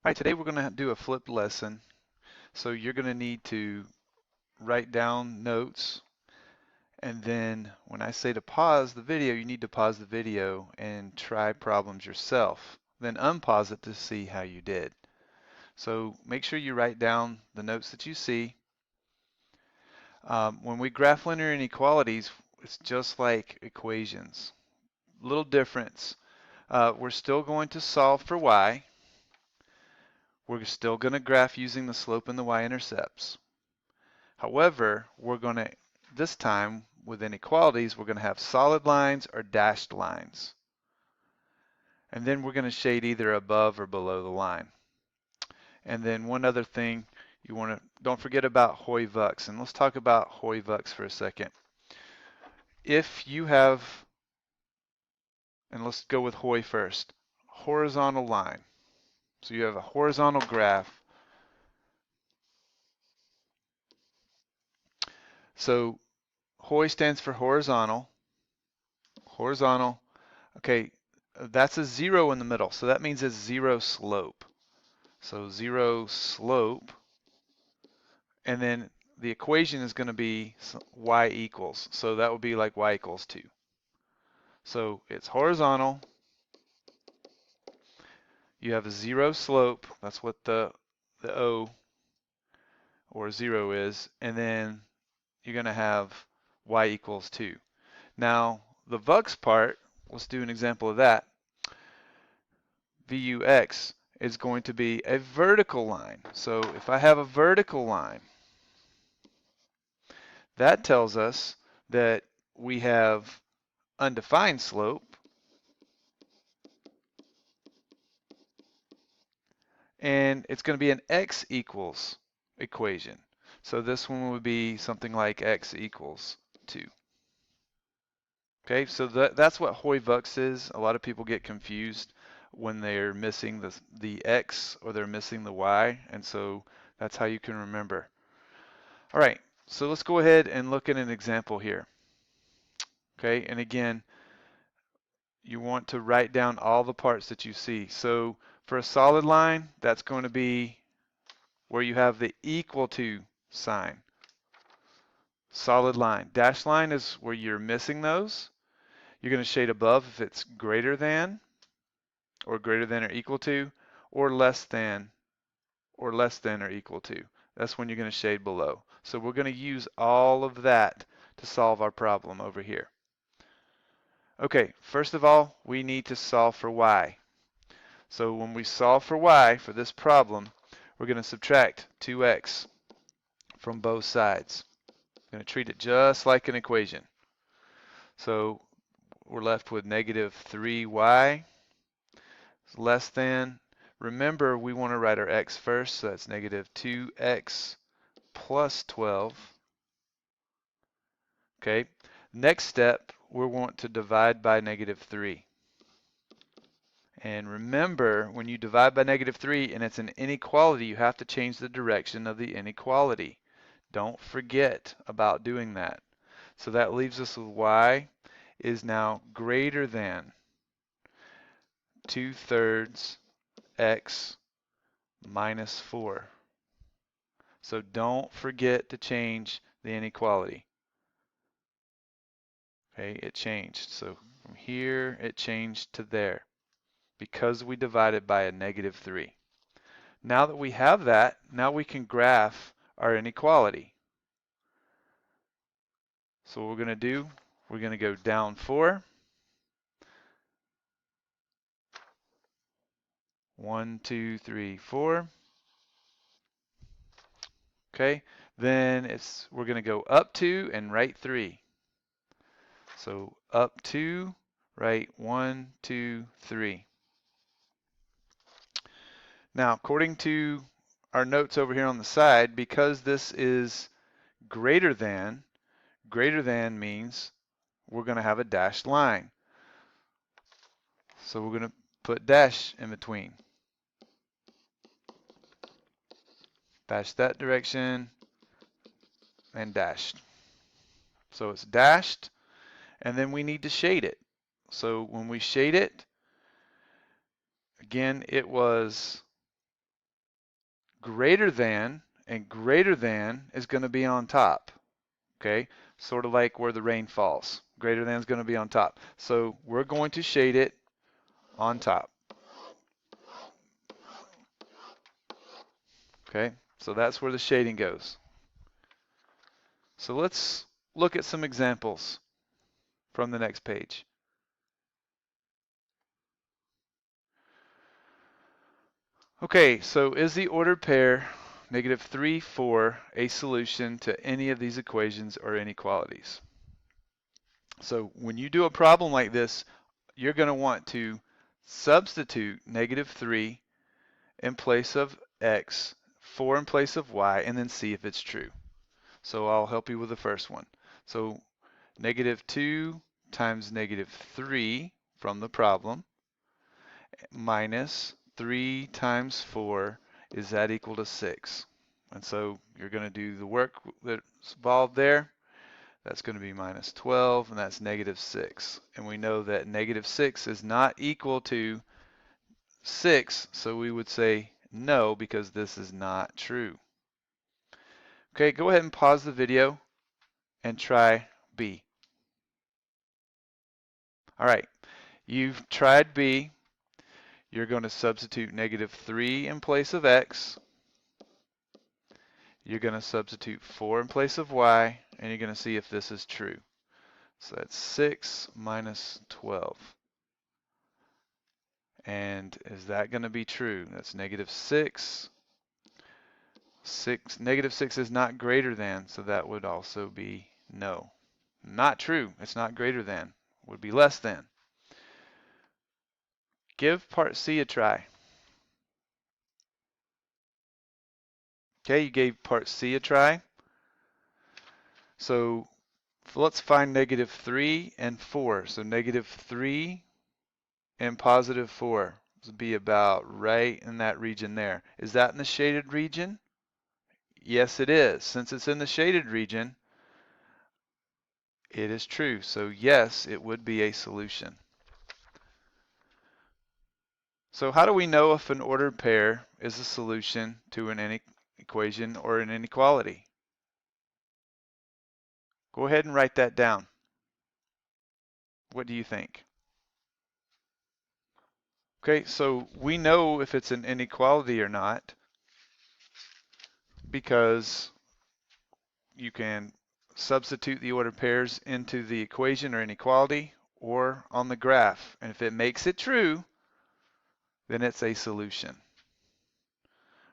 All right, today we're going to do a flipped lesson. So you're going to need to write down notes, and then when I say to pause the video, you need to pause the video and try problems yourself. Then unpause it to see how you did. So make sure you write down the notes that you see. When we graph linear inequalities, it's just like equations. Little difference. We're still going to solve for y. We're still going to graph using the slope and the y-intercepts. However, this time with inequalities, we're going to have solid lines or dashed lines. And then we're going to shade either above or below the line. And then one other thing, don't forget about Hoy-Vux. And let's talk about Hoy-Vux for a second. If you have, and let's go with Hoy first, horizontal line. So you have a horizontal graph. So Hoy stands for horizontal. Horizontal. Okay, that's a 0 in the middle, so that means it's 0 slope. So 0 slope, and then the equation is going to be y equals. So that would be like y equals 2. So it's horizontal. You have a 0 slope. That's what the O or 0 is. And then you're going to have y equals 2. Now, the Vux part, let's do an example of that. Vux is going to be a vertical line. So if I have a vertical line, that tells us that we have undefined slope, and it's going to be an x equals equation. So this one would be something like x equals 2. Okay, so that's what Hoy-Vux is. A lot of people get confused when they're missing the x or they're missing the y, and so that's how you can remember. All right, so let's go ahead and look at an example here. Okay, and again, you want to write down all the parts that you see. So for a solid line, that's going to be where you have the equal to sign. Solid line. Dashed line is where you're missing those. You're going to shade above if it's greater than or equal to, or less than or equal to. That's when you're going to shade below. So we're going to use all of that to solve our problem over here. Okay, first of all, we need to solve for y. So when we solve for y for this problem, we're going to subtract 2x from both sides. We're going to treat it just like an equation. So we're left with negative 3y less than, remember we want to write our x first, so that's negative 2x plus 12. Okay, next step, we want to divide by negative 3. And remember, when you divide by negative 3 and it's an inequality, you have to change the direction of the inequality. Don't forget about doing that. So that leaves us with y is now greater than 2/3 x minus 4. So don't forget to change the inequality. Okay, it changed. So from here, it changed to there because we divided by a negative 3. Now that we have that, now we can graph our inequality. So what we're going to do, we're going to go down 4. 1, 2, 3, 4. Okay, then we're going to go up 2 and right 3. So up 2, right 1, 2, 3. Now, according to our notes over here on the side, because this is greater than means we're going to have a dashed line. So we're going to put dash in between. Dash that direction and dashed. So it's dashed, and then we need to shade it. So when we shade it, again, it was greater than and greater than is going to be on top, okay? Sort of like where the rain falls. Greater than is going to be on top. So we're going to shade it on top, okay? So that's where the shading goes. So let's look at some examples from the next page. Okay, so is the ordered pair -3, 4 a solution to any of these equations or inequalities? So when you do a problem like this, you're going to want to substitute -3 in place of x, 4 in place of y, and then see if it's true. So I'll help you with the first one. So -2 times -3 from the problem minus 3 times 4, is that equal to 6? And so you're going to do the work that's involved there. That's going to be minus 12, and that's -6. And we know that -6 is not equal to 6, so we would say no, because this is not true. Okay, go ahead and pause the video and try B. All right, you've tried B. You're going to substitute -3 in place of x. You're going to substitute 4 in place of y, and you're going to see if this is true. So that's 6 minus 12. And is that going to be true? That's -6. -6 is not greater than, so that would also be no. Not true. It's not greater than. Would be less than. Give part C a try. Okay, you gave part C a try. So let's find -3 and 4. So -3 and +4 would be about right in that region there. Is that in the shaded region? Yes, it is. Since it's in the shaded region, it is true. So yes, it would be a solution. So how do we know if an ordered pair is a solution to an equation or an inequality? Go ahead and write that down. What do you think? Okay, so we know if it's an inequality or not because you can substitute the ordered pairs into the equation or inequality or on the graph. And if it makes it true, then it's a solution.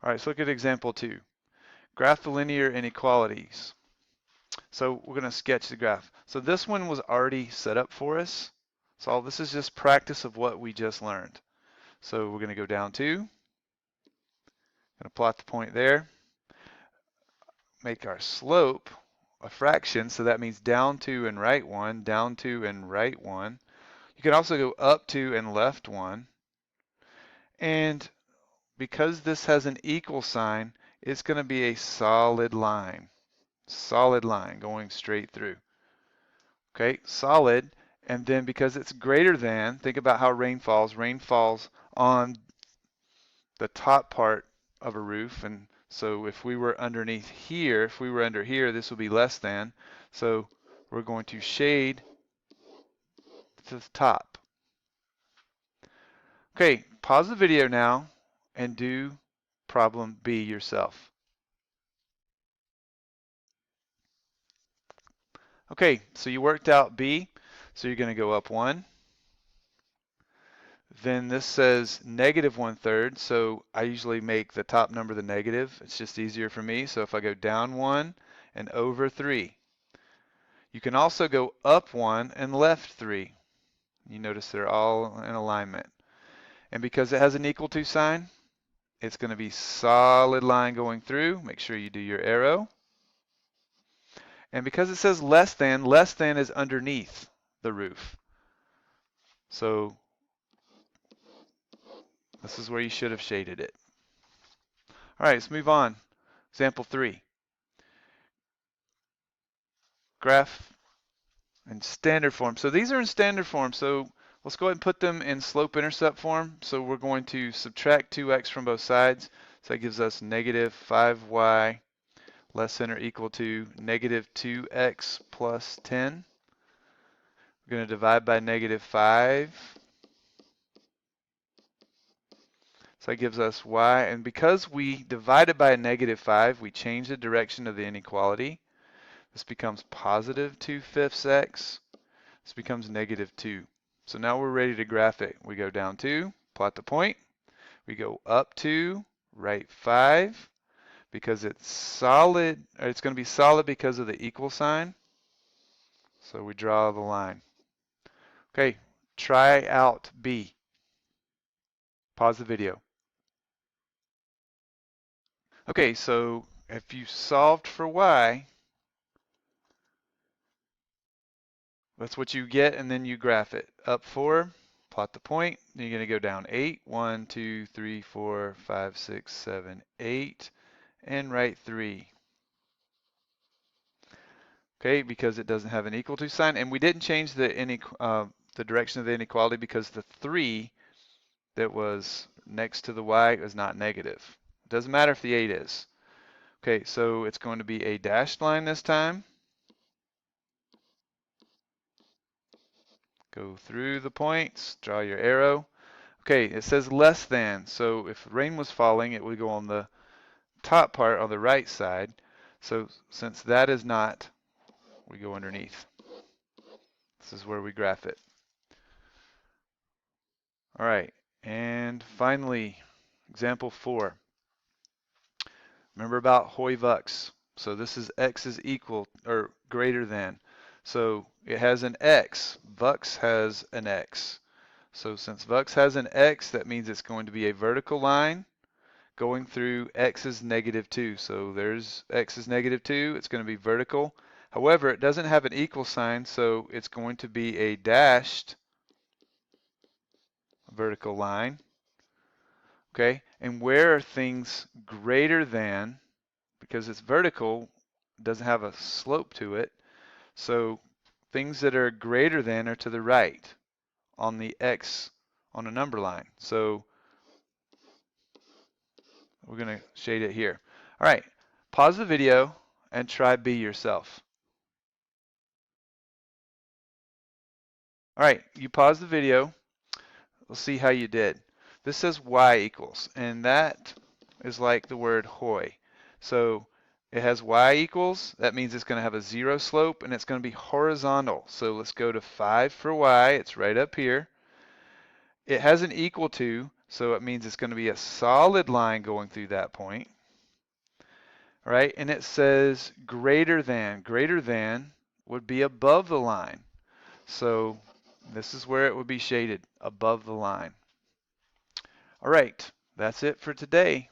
All right, let's look at example 2. Graph the linear inequalities. So we're going to sketch the graph. So this one was already set up for us. So this is just practice of what we just learned. So we're going to go down 2. Going to plot the point there. Make our slope a fraction, so that means down 2 and right 1, down 2 and right 1. You can also go up 2 and left 1. And because this has an equal sign, it's going to be a solid line going straight through. Okay, solid. And then because it's greater than, think about how rain falls. Rain falls on the top part of a roof, and so if we were underneath here, if we were under here, this would be less than. So we're going to shade to the top. Okay, pause the video now and do problem B yourself. Okay, so you worked out B, so you're going to go up 1. Then this says -1/3, so I usually make the top number the negative. It's just easier for me. So if I go down 1 and over 3. You can also go up 1 and left 3. You notice they're all in alignment. And because it has an equal to sign, it's going to be solid line going through. Make sure you do your arrow. And because it says less than is underneath the roof. So this is where you should have shaded it. All right, let's move on. Example 3. Graph in standard form. So these are in standard form. So let's go ahead and put them in slope-intercept form. So we're going to subtract 2x from both sides. So that gives us negative 5y less than or equal to negative 2x plus 10. We're going to divide by negative 5. So that gives us y, and because we divided by a negative 5, we change the direction of the inequality. This becomes positive 2/5 x. This becomes negative 2. So now we're ready to graph it. We go down 2, plot the point. We go up 2, right 5, because it's solid, or it's going to be solid because of the equal sign. So we draw the line. Okay, try out B. Pause the video. Okay, so if you solved for y, that's what you get, and then you graph it. Up 4, plot the point. Then you're going to go down 8. 1, 2, 3, 4, 5, 6, 7, 8, and right 3. Okay, because it doesn't have an equal to sign, and we didn't change the direction of the inequality because the 3 that was next to the y is not negative. It doesn't matter if the 8 is. Okay, so it's going to be a dashed line this time. Go through the points, draw your arrow. Okay, it says less than, so if rain was falling, it would go on the top part on the right side. So since that is not, we go underneath. This is where we graph it. All right, and finally, example 4. Remember about Hoy-Vux. So this is x is equal or greater than. So it has an x. Vux has an x. So since Vux has an x, that means it's going to be a vertical line going through x is negative 2. So there's x is negative 2. It's going to be vertical. However, it doesn't have an equal sign, so it's going to be a dashed vertical line. Okay, and where are things greater than, because it's vertical, doesn't have a slope to it, so things that are greater than are to the right on the x on a number line. So we're going to shade it here. All right, pause the video and try B yourself. All right, you pause the video. We'll see how you did. This says y equals, and that is like the word hoy. So it has y equals. That means it's going to have a 0 slope, and it's going to be horizontal. So let's go to 5 for y. It's right up here. It has an equal to, so it means it's going to be a solid line going through that point. All right, and it says greater than. Greater than would be above the line. So this is where it would be shaded, above the line. All right, that's it for today.